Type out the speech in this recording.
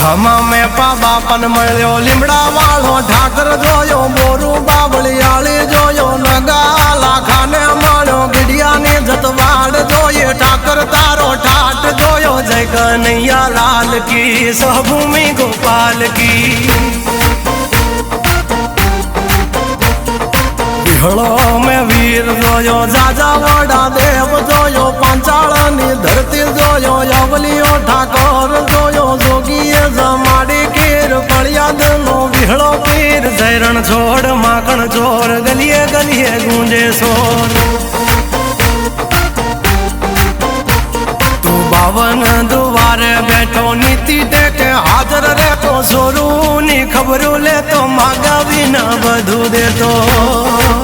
આમાં મેં બાપન મળ્યો લીમડા વાળો ઠાકર જોયો બોરું બાવળિયાળી જોયો નગા લાખાને મળ્યો ગઢિયાની જતવાડ જોઈએ ઠાકર તારો ઠાટ જોયો જય કનૈયા લાલ કી સહભૂમિ ગોપાલ કી વિહળો મેં વીર જોયો જાજા વડા દેવ જોયો પાંચાળની ધરતી જોયો અવલીઓ ઠાકોર જોયો જોગીએ જમાડી કીર ફળિયાદનો વિહળો પીર જયરણ છોડ માખણ ચોર ગલીએ ગલીએ ગુંજે સોર તું બાવન દુવારે બેઠો નીતિ ટેકે હાજર રહેતો સોરું ની ખબરું લેતો માગાવી ન બધું દેતો